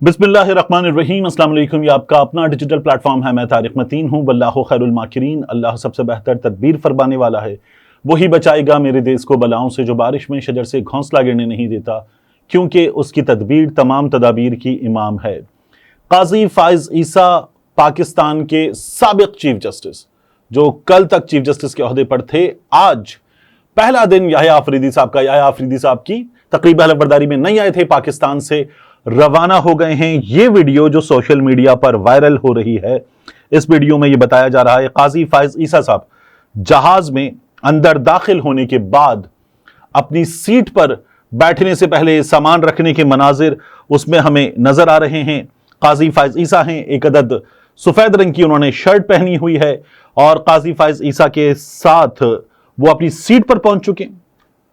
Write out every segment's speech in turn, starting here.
बिस्मिल्लाहिर्रहमानिर्रहीम। अस्सलाम वालेकुम। ये आपका अपना डिजिटल प्लेटफॉर्म है। मैं तारिक मतीन हूँ। वल्लाहु खैरुल माकिरीन। अल्लाह सबसे बेहतर तदबीर फरमाने वाला है। वही बचाएगा मेरे देश को बलाओं से, जो बारिश में शजर से घोंसला गिरने नहीं देता, क्योंकि उसकी तदबीर तमाम तदाबीर की इमाम है। काजी फाइज ईसा पाकिस्तान के साबिक चीफ जस्टिस, जो कल तक चीफ जस्टिस के ओहदे पर थे, आज पहला दिन याह्या अफरीदी साहब की तकरीब हलफबरदारी में नहीं आए थे, पाकिस्तान से रवाना हो गए हैं। ये वीडियो जो सोशल मीडिया पर वायरल हो रही है, इस वीडियो में ये बताया जा रहा है काजी फाइज ईसा साहब जहाज में अंदर दाखिल होने के बाद अपनी सीट पर बैठने से पहले सामान रखने के मनाजिर उसमें हमें नजर आ रहे हैं। काजी फाइज ईसा हैं, एक अदद सफेद रंग की उन्होंने शर्ट पहनी हुई है और काजी फाइज ईसा के साथ वो अपनी सीट पर पहुंच चुके हैं।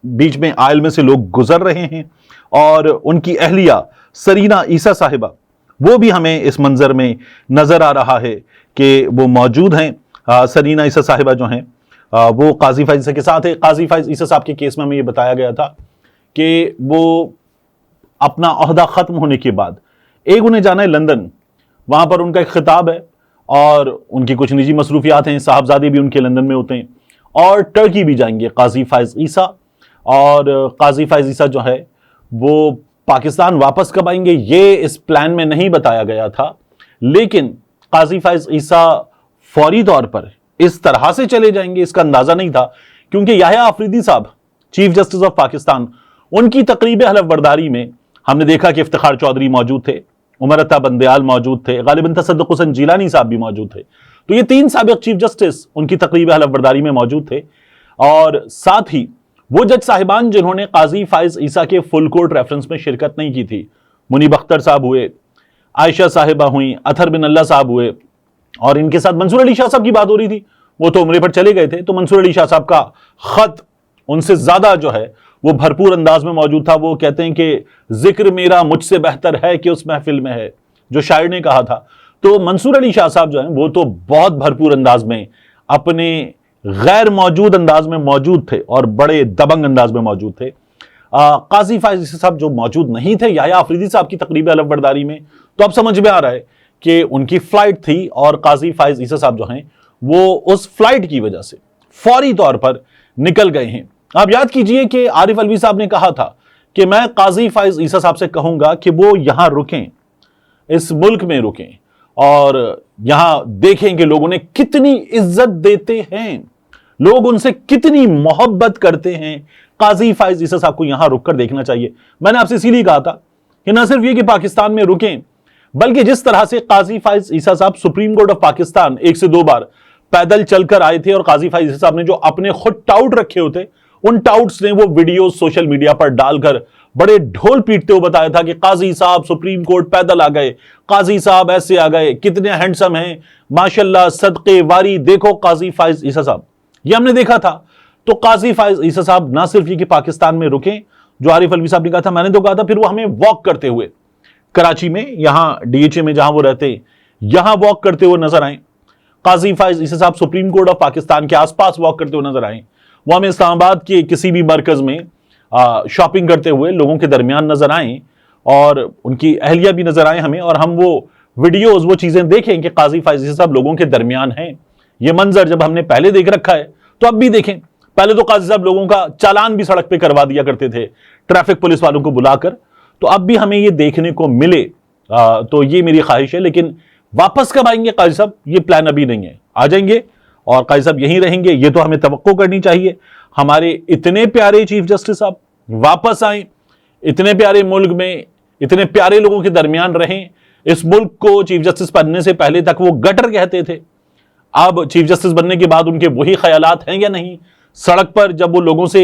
बीच में आयल में से लोग गुजर रहे हैं और उनकी अहलिया सरीना ईसा साहिबा, वो भी हमें इस मंजर में नजर आ रहा है कि वो मौजूद हैं। सरीना ईसा साहिबा जो हैं वो काजी फाइज ईसा के साथ है। काजी फाइज ईसा साहब के केस में हमें ये बताया गया था कि वो अपना ओहदा खत्म होने के बाद उन्हें जाना है लंदन, वहां पर उनका एक खिताब है और उनकी कुछ निजी मसरूफियात हैं। साहबजादे भी उनके लंदन में होते हैं और टर्की भी जाएंगे काजी फाइज ईसा। और काजी फाइज ईसा जो है वो पाकिस्तान वापस कब आएंगे ये इस प्लान में नहीं बताया गया था, लेकिन काजी फाइज ईसा फौरी तौर पर इस तरह से चले जाएंगे इसका अंदाजा नहीं था, क्योंकि याह्या अफरीदी साहब चीफ जस्टिस ऑफ पाकिस्तान, उनकी तकरीब हलफबरदारी में हमने देखा कि इफ्तिखार चौधरी मौजूद थे, उमर अता बंदयाल मौजूद थे, गालिबन तसद्दुक हुसैन जिलानी साहब भी मौजूद थे। तो ये तीन साबिक चीफ जस्टिस उनकी तकरीब हलफबरदारी में मौजूद थे। और साथ ही वो जज साहिबान जिन्होंने काजी फाइज ईसा के फुल कोर्ट रेफरेंस में शिरकत नहीं की थी, मुनीब अख्तर साहब हुए, आयशा साहिबा हुई, अथर बिन अल्लाह साहब हुए, और इनके साथ मंसूर अली शाह साहब की बात हो रही थी। वो तो उम्रे पर चले गए थे, तो मंसूर अली शाह साहब का खत उनसे ज्यादा जो है वो भरपूर अंदाज में मौजूद था। वो कहते हैं कि जिक्र मेरा मुझसे बेहतर है कि उस महफिल में है, जो शायर ने कहा था। तो मंसूर अली शाह साहब जो है वो तो बहुत भरपूर अंदाज में, अपने गैर मौजूद अंदाज में मौजूद थे और बड़े दबंग अंदाज में मौजूद थे। काजी फाइज ईसा साहब जो मौजूद नहीं थे याह्या अफरीदी साहब की तकरीब हलफबरदारी में, तो अब समझ में आ रहा है कि उनकी फ्लाइट थी और काजी फाइज ईसा साहब जो हैं वो उस फ्लाइट की वजह से फौरी तौर पर निकल गए हैं। आप याद कीजिए कि आरिफ अलवी साहब ने कहा था कि मैं काजी फाइज ईसा साहब से कहूंगा कि वो यहां रुकें, इस मुल्क में रुकें और यहां देखें कि लोगों ने कितनी इज्जत देते हैं, लोग उनसे कितनी मोहब्बत करते हैं। काजी फाइज ईसा साहब को यहां रुककर देखना चाहिए। मैंने आपसे इसीलिए कहा था कि न सिर्फ ये कि पाकिस्तान में रुकें, बल्कि जिस तरह से काजी फाइज ईसा साहब सुप्रीम कोर्ट ऑफ पाकिस्तान 1 से 2 बार पैदल चलकर आए थे और काजी फाइज ईसा साहब ने जो अपने खुद टाउट रखे होते, उन टाउट्स ने वो वीडियो सोशल मीडिया पर डालकर बड़े ढोल पीटते हुए बताया था कि काजी साहब सुप्रीम कोर्ट पैदल आ गए, काजी साहब ऐसे आ गए, कितने हैंडसम हैं, माशाल्लाह, सदके वारी, देखो काजी फाइज ईसा साहब। ये हमने देखा था। तो काजी फाइज ईसा साहब ना सिर्फ ये कि पाकिस्तान में रुके, जो आरिफ अलवी साहब ने कहा था, मैंने तो कहा था, फिर वो हमें वॉक करते हुए कराची में, यहां डीएचए में जहां वो रहते, यहां वॉक करते हुए नजर आए। काजी फाइज ईसा साहब सुप्रीम कोर्ट ऑफ पाकिस्तान के आसपास वॉक करते हुए नजर आए। वो हमें इस्लामाबाद के किसी भी मरकज में शॉपिंग करते हुए लोगों के दरमियान नजर आए और उनकी अहलिया भी नजर आए हमें, और हम वो वीडियोज, वो चीजें देखें कि काजी फाइज ईसा साहब लोगों के दरमियान हैं। ये मंजर जब हमने पहले देख रखा है तो अब भी देखें। पहले तो काजी साहब लोगों का चालान भी सड़क पे करवा दिया करते थे ट्रैफिक पुलिस वालों को बुलाकर, तो अब भी हमें ये देखने को मिले। तो ये मेरी ख्वाहिश है। लेकिन वापस कब आएंगे काजी साहब, ये प्लान अभी नहीं है। आ जाएंगे और काजी साहब यहीं रहेंगे, ये तो हमें तवक्को करनी चाहिए। हमारे इतने प्यारे चीफ जस्टिस साहब वापस आए, इतने प्यारे मुल्क में इतने प्यारे लोगों के दरमियान रहें। इस मुल्क को चीफ जस्टिस बनने से पहले तक वो गटर कहते थे, अब चीफ जस्टिस बनने के बाद उनके वही ख्यालात हैं या नहीं। सड़क पर जब वो लोगों से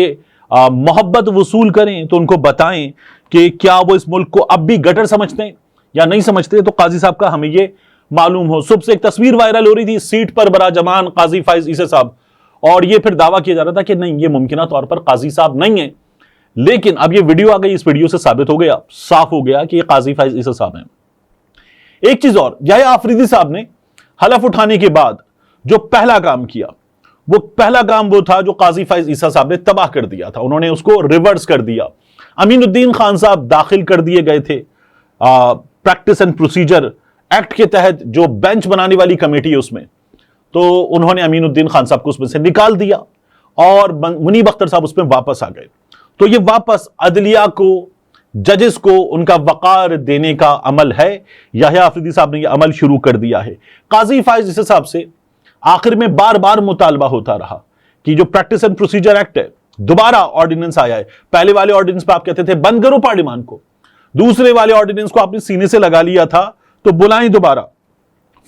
मोहब्बत वसूल करें तो उनको बताएं कि क्या वो इस मुल्क को अब भी गटर समझते हैं या नहीं समझते। तो काजी साहब का हमें ये मालूम हो। सुबह से एक तस्वीर वायरल हो रही थी, सीट पर बराजमान काजी फाइज ईसा साहब, और ये फिर दावा किया जा रहा था कि नहीं, ये मुमकिन तौर पर काजी साहब नहीं है। लेकिन अब ये वीडियो आ गई, इस वीडियो से साबित हो गया, साफ हो गया कि ये काजी फाइज ईसा साहब हैं। एक चीज और, याह्या अफरीदी साहब ने हलफ उठाने के बाद जो पहला काम किया, वो पहला काम वो था जो काजी फाइज ईसा साहब ने तबाह कर दिया था। उन्होंने उसको रिवर्स कर दिया। अमीनुद्दीन खान साहब दाखिल कर दिए गए थे प्रैक्टिस एंड प्रोसीजर एक्ट के तहत जो बेंच बनाने वाली कमेटी है उसमें, तो उन्होंने अमीनुद्दीन खान साहब को उसमें से निकाल दिया और मुनीब अख्तर साहब उसमें वापस आ गए। तो ये वापस अदलिया को, जजेस को उनका वकार देने का अमल है। याह्या आफरीदी साहब ने यह अमल शुरू कर दिया है। काजी फाइज इस हिसाब से आखिर में बार बार मुतालबा होता रहा कि जो प्रैक्टिस एंड प्रोसीजर एक्ट है, दोबारा ऑर्डिनेंस आया है। पहले वाले ऑर्डिनेंस पे आप कहते थे बंद करो पार्लियामान को, दूसरे वाले ऑर्डिनेंस को आपने सीने से लगा लिया था, तो बुलाएं दोबारा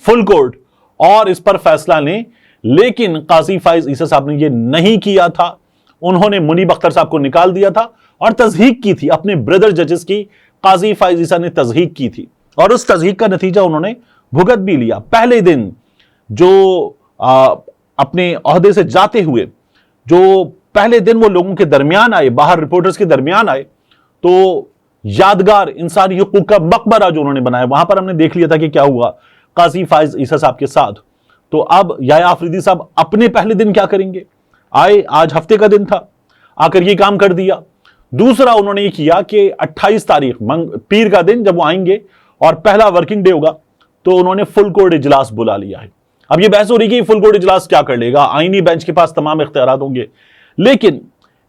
फुल कोर्ट और इस पर फैसला लें। लेकिन काजी फाइज ईसा साहब ने यह नहीं किया था। उन्होंने मुनीब अख्तर साहब को निकाल दिया था और तज़हीक की थी, अपने ब्रदर जजेस की काजी फाइज ईसा ने तज़हीक की थी और उस तज़हीक का नतीजा उन्होंने भुगत भी लिया। पहले दिन जो अपने ओहदे से जाते हुए जो पहले दिन वो लोगों के दरमियान आए, बाहर रिपोर्टर्स के दरमियान आए, तो यादगार इंसानी हुकूक का मकबरा जो उन्होंने बनाया, वहां पर हमने देख लिया था कि क्या हुआ काजी फाइज ईसा साहब के साथ। तो अब याह्या आफरीदी साहब अपने पहले दिन क्या करेंगे? आए, आज हफ्ते का दिन था, आकर ये काम कर दिया। दूसरा उन्होंने ये किया कि 28 तारीख पीर का दिन जब वो आएंगे और पहला वर्किंग डे होगा, तो उन्होंने फुल कोर्ट इजलास बुला लिया है। अब ये बहस हो रही है कि फुल कोर्ट इजलास क्या कर लेगा, आईनी बेंच के पास तमाम इख्तियारात होंगे, लेकिन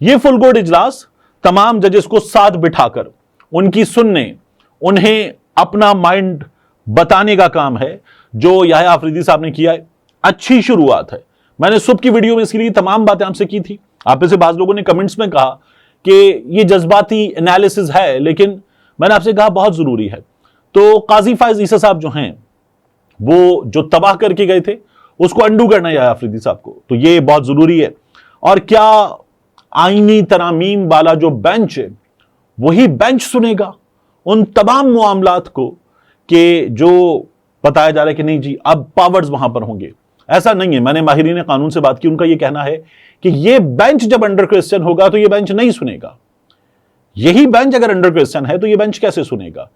ये फुल कोर्ट इजलास तमाम जजेस को साथ बिठाकर उनकी सुनने, उन्हें अपना माइंड बताने का काम है, जो याह्या आफरीदी साहब ने किया है। अच्छी शुरुआत है। मैंने सुबह की वीडियो में इसके लिए तमाम बातें आपसे की थी। आप में से बाज लोगों ने कमेंट्स में कहा कि ये जज्बाती एनालिसिस है, लेकिन मैंने आपसे कहा बहुत जरूरी है। तो काजी फाइज ईसा साहब जो हैं, वो जो तबाह करके गए थे उसको अंडू करना है याह्या आफरीदी साहब को, तो ये बहुत जरूरी है। और क्या आईनी तरामीम वाला जो बेंच है वही बेंच सुनेगा उन तमाम मामलात को, कि जो बताया जा रहा है कि नहीं जी अब पावर्स वहां पर होंगे? ऐसा नहीं है। मैंने माहिरीन कानून से बात की, उनका यह कहना है कि यह बेंच जब अंडर क्वेश्चन होगा तो यह बेंच नहीं सुनेगा। यही बेंच अगर अंडर क्वेश्चन है तो यह बेंच कैसे सुनेगा?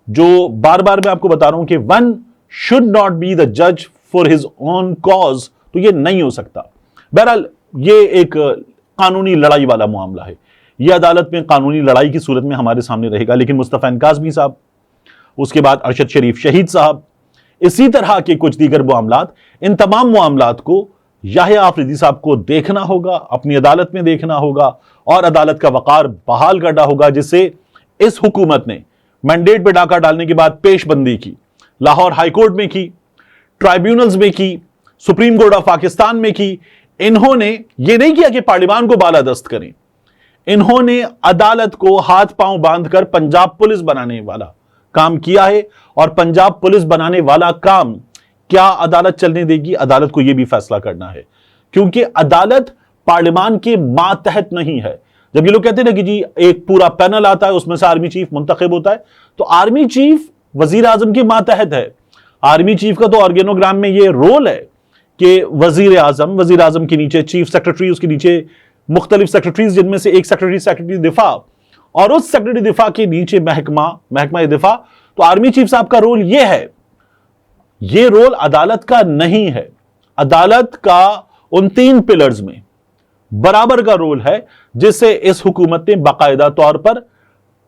जो बार बार मैं आपको बता रहा हूं कि one should not be the जज फॉर हिज ओन कॉज, तो यह नहीं हो सकता। बहरहाल यह एक कानूनी लड़ाई वाला मामला है, यह अदालत में कानूनी लड़ाई की सूरत में हमारे सामने रहेगा। लेकिन मुस्तफा काज़मी साहब, उसके बाद अरशद शरीफ शहीद साहब, इसी तरह के कुछ दीगर मामलात, इन तमाम मामलात को याह्या आफरीदी साहब को देखना होगा, अपनी अदालत में देखना होगा और अदालत का वकार बहाल करना होगा, जिससे इस हुकूमत ने मैंडेट पे डाका डालने के बाद पेशबंदी की, लाहौर हाईकोर्ट में की, ट्राइब्यूनल्स में की, सुप्रीम कोर्ट ऑफ पाकिस्तान में की। इन्होंने ये नहीं किया कि पार्लियामान को बालादस्त करें, इन्होंने अदालत को हाथ पांव बांधकर पंजाब पुलिस बनाने वाला काम किया है। और पंजाब पुलिस बनाने वाला काम क्या अदालत चलने देगी? अदालत को यह भी फैसला करना है, क्योंकि अदालत पार्लियामान के मातहत नहीं है। जब ये लोग कहते हैं ना कि जी एक पूरा पैनल आता है, उसमें से आर्मी चीफ मुंतखब होता है, तो आर्मी चीफ वजीर आजम के मातहत है। आर्मी चीफ का तो ऑर्गेनोग्राम में ये रोल है कि वजीर आजम के नीचे चीफ सेक्रेटरी, उसके नीचे मुख्तलिफ सेक्रेटरीज, जिनमें से एक सेक्रेटरी दिफा, और उस सेक्रेटरी दिफा के नीचे महकमा दिफा। तो आर्मी चीफ साहब का रोल यह है, यह रोल अदालत का नहीं है। अदालत का उन 3 पिलर्स में बराबर का रोल है, जिससे इस हुकूमत ने बाकायदा तौर पर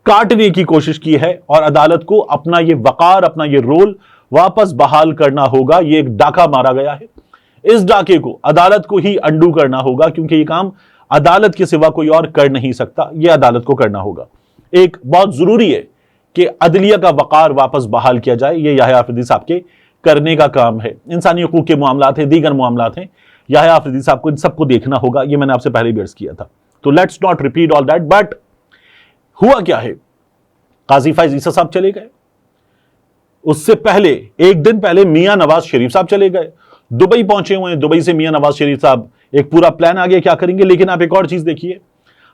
काटने की कोशिश की है। और अदालत को अपना यह वकार, अपना यह रोल वापस बहाल करना होगा। यह एक डाका मारा गया है, इस डाके को अदालत को ही अंडू करना होगा, क्योंकि यह काम अदालत के सिवा कोई और कर नहीं सकता, यह अदालत को करना होगा। एक बहुत जरूरी है कि अदलिया का वकार वापस बहाल किया जाए। यह याह्या आफरीदी साहब के करने का काम है। इंसानी हकूक के मामलात हैं, दीगर मामलात हैं, याह्या आफरीदी साहब को इन सबको देखना होगा। यह मैंने आपसे पहले भी अर्ज किया था, तो let's not repeat all that. But हुआ क्या है, काजी फाइज ईसा साहब चले गए, उससे पहले एक दिन पहले मियां नवाज शरीफ साहब चले गए, दुबई पहुंचे हुए हैं। दुबई से मियां नवाज शरीफ साहब, एक पूरा प्लान आ गया क्या करेंगे। लेकिन आप एक और चीज देखिए,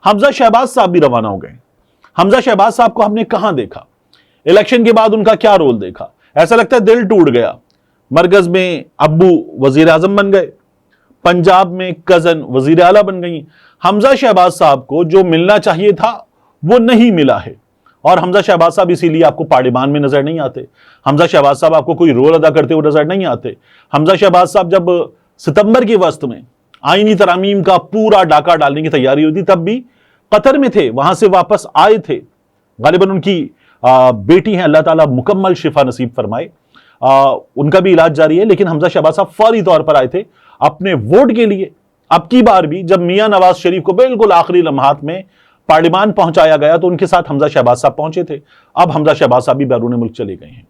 हमजा शहबाज साहब भी रवाना हो गए। हमजा शहबाज साहब को हमने कहां देखा, इलेक्शन के बाद उनका क्या रोल देखा? ऐसा लगता है दिल टूट गया। मरकज में अब्बू वजीर आजम बन गए, पंजाब में कजन वजीर आला बन गई। हमजा शहबाज साहब को जो मिलना चाहिए था वो नहीं मिला है। और हमजा शहबाज साहब इसीलिए आपको पार्लियामान में नजर नहीं आते। हमजा शहबाज साहब आपको कोई रोल अदा करते हुए नजर नहीं आते। हमजा शहबाज साहब जब सितंबर के वस्त में आईनी तरामीम का पूरा डाका डालने की तैयारी हुई थी, तब भी कतर में थे, वहां से वापस आए थे। गालिबन उनकी बेटी हैं, अल्लाह ताला मुकम्मल शिफा नसीब फरमाए। उनका भी इलाज जारी है। लेकिन हमजा शहबाज साहब फौरी तौर पर आए थे अपने वोट के लिए। अब की बार भी जब मियां नवाज शरीफ को बिल्कुल आखिरी लम्हात में पार्लियामान पहुंचाया गया तो उनके साथ हमजा शहबाज साहब पहुंचे थे। अब हमजा शहबाज साहब भी बैरून मुल्क चले गए हैं।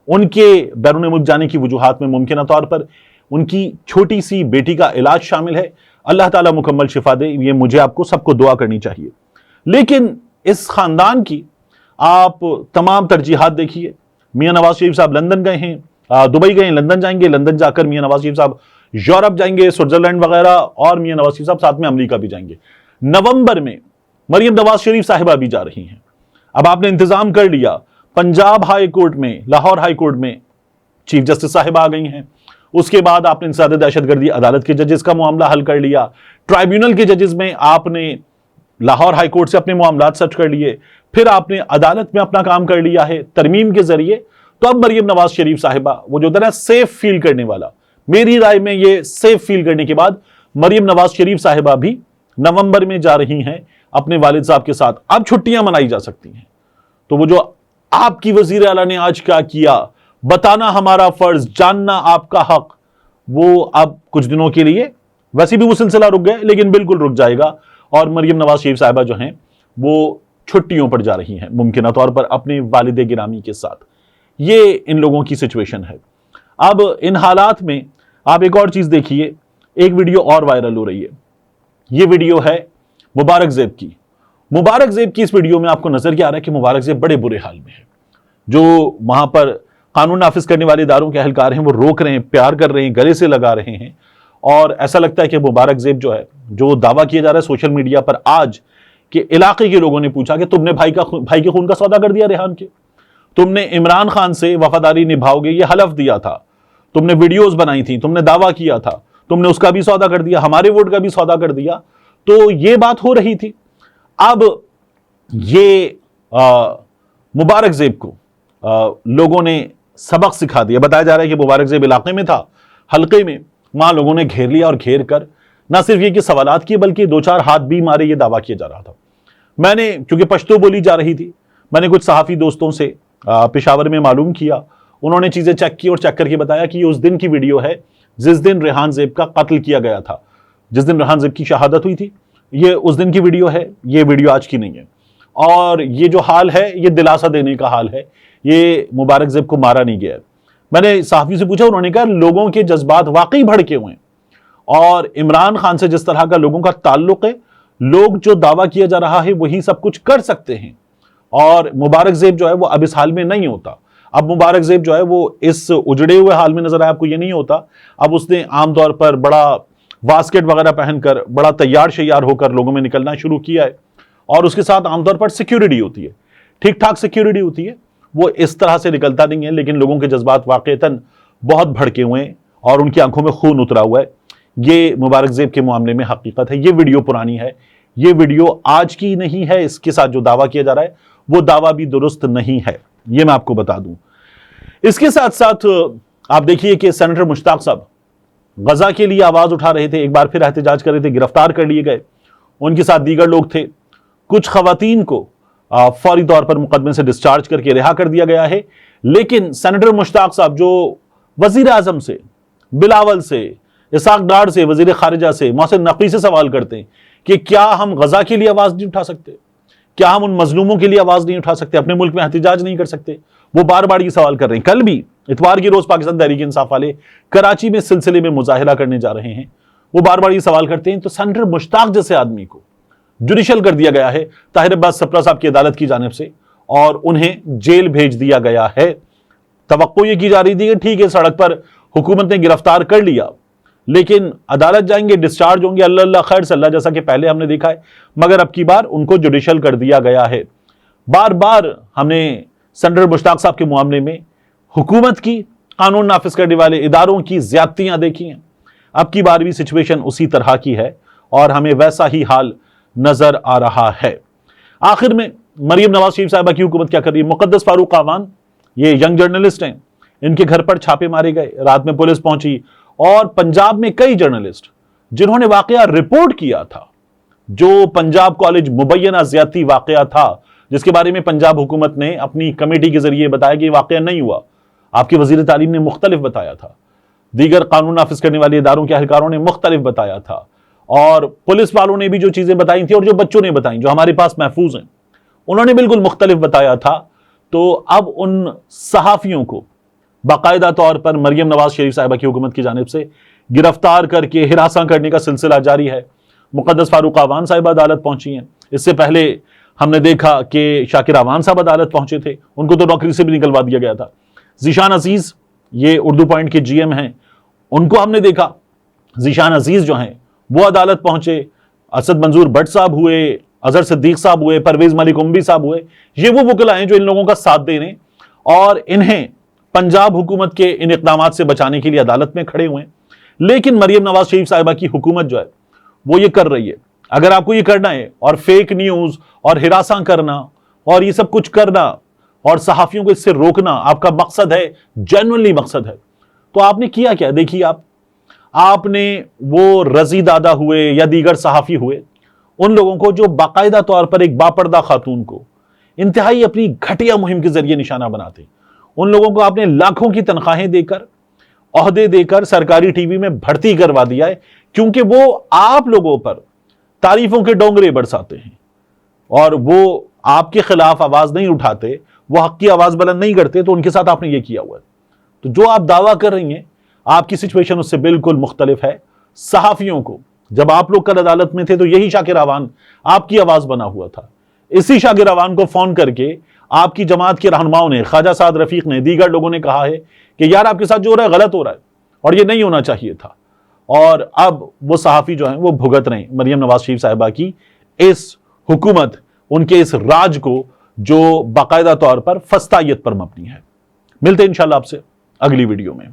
उनके बैरून मुल्क जाने की वजूहात में मुमकिन तौर पर उनकी छोटी सी बेटी का इलाज शामिल है। अल्लाह ताला मुकम्मल शिफा दे, ये मुझे आपको सबको दुआ करनी चाहिए। लेकिन इस खानदान की आप तमाम तरजीहात देखिए। मियां नवाज शरीफ साहब लंदन गए हैं, दुबई गए हैं, लंदन जाएंगे, लंदन जाकर मियां नवाज शरीफ साहब यूरोप जाएंगे, स्विट्जरलैंड वगैरह, और मियां नवाज शरीफ साहब साथ में अमेरिका भी जाएंगे। नवंबर में मरियम नवाज शरीफ साहिबा भी जा रही हैं। अब आपने इंतजाम कर लिया, पंजाब हाई कोर्ट में, लाहौर हाई कोर्ट में चीफ जस्टिस साहिबा आ गई हैं। उसके बाद आपने इंसदाद दहशतगर्दी अदालत के जजेस का मामला हल कर लिया। ट्राइब्यूनल के जजेस में आपने लाहौर हाई कोर्ट से अपने मामलात सर्च कर लिए। फिर आपने अदालत में अपना काम कर लिया है तरमीम के जरिए। तो अब मरियम नवाज शरीफ साहिबा, वो जो तरह सेफ फील करने वाला, मेरी राय में ये सेफ फील करने के बाद मरियम नवाज शरीफ साहिबा भी नवंबर में जा रही हैं अपने वालिद साहब के साथ। अब छुट्टियां मनाई जा सकती हैं। तो वो जो आपकी वजीर आला ने आज क्या किया, बताना हमारा फर्ज, जानना आपका हक, वो अब कुछ दिनों के लिए, वैसे भी वो सिलसिला रुक गया लेकिन बिल्कुल रुक जाएगा। और मरियम नवाज शरीफ साहिबा जो हैं वो छुट्टियों पर जा रही हैं मुमकिन तौर पर अपने वालिद गिरामी के साथ। ये इन लोगों की सिचुएशन है। अब इन हालात में आप एक और चीज देखिए, एक वीडियो और वायरल हो रही है। ये वीडियो है मुबारक ज़ेब की। मुबारक ज़ेब की इस वीडियो में आपको नजर क्या आ रहा है कि मुबारक ज़ेब बड़े बुरे हाल में है। जो वहां पर कानून नाफिज करने वाले इदारों के अहलकार हैं वो रोक रहे हैं, प्यार कर रहे हैं, गले से लगा रहे हैं। और ऐसा लगता है कि मुबारक ज़ेब जो है, जो दावा किया जा रहा है सोशल मीडिया पर आज, कि इलाके के लोगों ने पूछा कि तुमने भाई के खून का सौदा कर दिया रेहान के, तुमने इमरान खान से वफादारी निभाओगे ये हलफ दिया था, तुमने वीडियोस बनाई थी, तुमने दावा किया था, तुमने उसका भी सौदा कर दिया, हमारे वोट का भी सौदा कर दिया। तो ये बात हो रही थी। अब ये मुबारक ज़ेब को लोगों ने सबक सिखा दिया। बताया जा रहा है कि मुबारक ज़ेब इलाके में था, हल्के में, वहां लोगों ने घेर लिया और घेर कर ना सिर्फ ये कि सवालात किए बल्कि 2-4 हाथ भी मारे, ये दावा किया जा रहा था। मैंने, क्योंकि पश्तो बोली जा रही थी, मैंने कुछ सहाफ़ी दोस्तों से पेशावर में मालूम किया। उन्होंने चीज़ें चेक की और चेक करके बताया कि ये उस दिन की वीडियो है जिस दिन रेहान ज़ेब का कत्ल किया गया था, जिस दिन रेहान ज़ेब की शहादत हुई थी। ये उस दिन की वीडियो है, ये वीडियो आज की नहीं है। और ये जो हाल है ये दिलासा देने का हाल है, ये मुबारक ज़ेब को मारा नहीं गया। मैंने सहाफ़ी से पूछा, उन्होंने कहा लोगों के जज्बात वाकई भड़के हुए हैं और इमरान खान से जिस तरह का लोगों का ताल्लुक है, लोग जो दावा किया जा रहा है वही सब कुछ कर सकते हैं। और मुबारक ज़ेब जो है वो अब इस हाल में नहीं होता। अब मुबारक ज़ेब जो है वो इस उजड़े हुए हाल में नजर आया आपको, ये नहीं होता। अब उसने आमतौर पर बड़ा वास्केट वगैरह पहनकर, बड़ा तैयार शैयार होकर लोगों में निकलना शुरू किया है। और उसके साथ आमतौर पर सिक्योरिटी होती है, ठीक ठाक सिक्योरिटी होती है। वो इस तरह से निकलता नहीं है, लेकिन लोगों के जज्बात वाकईतन बहुत भड़के हुए हैं और उनकी आंखों में खून उतरा हुआ है। ये मुबारक ज़ेब के मामले में हकीकत है। ये वीडियो पुरानी है, ये वीडियो आज की नहीं है। इसके साथ जो दावा किया जा रहा है वो दावा भी दुरुस्त नहीं है, ये मैं आपको बता दूं। इसके साथ साथ आप देखिए कि सेनेटर मुश्ताक साहब गजा के लिए आवाज उठा रहे थे, एक बार फिर एहतजाज कर रहे थे, गिरफ्तार कर लिए गए। उनके साथ दीगर लोग थे। कुछ खवातीन को फौरी तौर पर मुकदमे से डिस्चार्ज करके रिहा कर दिया गया है। लेकिन सेनेटर मुश्ताक साहब जो वजीर आजम से, बिलावल से, इसाक डार से, वजीर खारिजा से, मोहसिन नकवी से सवाल करते हैं कि क्या हम गजा के लिए आवाज नहीं उठा सकते, क्या हम उन मजलूमों के लिए आवाज नहीं उठा सकते, अपने मुल्क में एहतजाज नहीं कर सकते। वो बार बार ये सवाल कर रहे हैं। कल भी इतवार की रोज पाकिस्तान तहरीक इंसाफ वाले कराची में सिलसिले में मुजाहिरा करने जा रहे हैं, वो बार बार ये सवाल करते हैं। तो सेनेटर मुश्ताक जैसे आदमी को जुडिशल कर दिया गया है ताहिर अब्बास सप्रा साहब की अदालत की जानिब से और उन्हें जेल भेज दिया गया है। तवक्को ये की जा रही थी कि ठीक है, सड़क पर हुकूमत ने गिरफ्तार कर लिया, लेकिन अदालत जाएंगे, डिस्चार्ज होंगे, अल्लाह अल्लाह खैर सल्ला, जैसा कि पहले हमने देखा है। मगर अब की बार उनको जुडिशल कर दिया गया है। बार बार हमने सेनेटर मुश्ताक साहब के मामले में हुकूमत की, कानून नाफिज करने वाले इदारों की ज्यादतियां देखी हैं। अब की बार भी सिचुएशन उसी तरह की है और हमें वैसा ही हाल नजर आ रहा है। आखिर में मरियम नवाज शरीफ साहिबा की हुकूमत क्या कर रही है? मुकद्दस फारूक आवान, ये यंग जर्नलिस्ट हैं, इनके घर पर छापे मारे गए, रात में पुलिस पहुंची और पंजाब में कई जर्नलिस्ट जिन्होंने वाकया रिपोर्ट किया था, जो पंजाब कॉलेज मुबैना ज्यादती वाकया था, جس کے بارے میں پنجاب حکومت نے اپنی کمیٹی کے ذریعے بتایا کہ یہ واقعہ نہیں ہوا، آپ کے وزیر تعلیم نے مختلف بتایا تھا، دیگر قانون نافذ کرنے والے اداروں کے اہلکاروں نے مختلف بتایا تھا، اور پولیس والوں نے بھی جو چیزیں بتائی تھیں اور جو بچوں نے بتائیں جو ہمارے پاس محفوظ ہیں انہوں نے بالکل مختلف بتایا تھا. تو اب ان صحافیوں کو باقاعدہ طور پر مریم نواز شریف صاحبہ کی حکومت کی جانب سے گرفتار کر کے ہراساں کرنے کا سلسلہ جاری ہے. مقدس فاروق اعوان صاحبہ عدالت پہنچی ہیں. اس سے پہلے ہم نے دیکھا کہ شاکر اعوان صاحب عدالت پہنچے تھے، ان کو تو نوکری سے بھی نکلوا دیا گیا تھا. ذیشان عزیز یہ اردو پوائنٹ کے جی ایم ہیں، ان کو ہم نے دیکھا. ذیشان عزیز جو ہیں وہ عدالت پہنچے. اسد منظور بٹ صاحب ہوئے، اظہر صدیق صاحب ہوئے، پرویز ملک اموی صاحب ہوئے. یہ وہ وکلا ہیں جو ان لوگوں کا ساتھ دے رہے ہیں اور انہیں پنجاب حکومت کے ان اقدامات سے بچانے کے لیے عدالت میں کھڑے ہوئے ہیں. لیکن مریم نواز شریف صاحبہ کی حکومت جو ہے وہ یہ کر رہی ہے. اگر آپ کو یہ کرنا ہے اور فیک نیوز اور ہراساں کرنا اور یہ سب کچھ کرنا اور صحافیوں کو اس سے روکنا آپ کا مقصد ہے، جینوئنلی مقصد ہے، تو آپ نے کیا کیا؟ دیکھیے آپ نے وہ رضی دادا ہوئے یا دیگر صحافی ہوئے، ان لوگوں کو جو باقاعدہ طور پر ایک باپردہ خاتون کو انتہائی اپنی گھٹیا مہم کے ذریعے نشانہ بناتے، ان لوگوں کو آپ نے لاکھوں کی تنخواہیں دے کر، عہدے دے کر سرکاری ٹی وی میں بھرتی کروا دیا ہے، کیونکہ وہ آپ لوگوں پر تعریفوں کے ڈونگرے برساتے ہیں اور وہ آپ کے خلاف آواز نہیں اٹھاتے، وہ حق کی آواز بلند نہیں کرتے. تو ان کے ساتھ آپ نے یہ کیا ہوا ہے. تو جو آپ دعویٰ کر رہی ہیں آپ کی سچویشن اس سے بالکل مختلف ہے. صحافیوں کو جب آپ لوگ کل عدالت میں تھے تو یہی شاکر اعوان آپ کی آواز بنا ہوا تھا. اسی شاکر اعوان کو فون کر کے آپ کی جماعت کے رہنماؤں نے، خواجہ سعد رفیق نے، دیگر لوگوں نے کہا ہے کہ یار آپ کے ساتھ جو ہو رہا ہے غلط ہو رہا ہے اور یہ نہیں ہونا چاہیے تھا. اور اب وہ صحافی جو ہیں وہ بھگت رہے ہیں مریم نواز شریف صاحبہ کی اس حکومت، ان کے اس راج کو جو باقاعدہ طور پر فسطائیت پر مبنی ہے. ملتے ہیں انشاءاللہ آپ سے اگلی ویڈیو میں.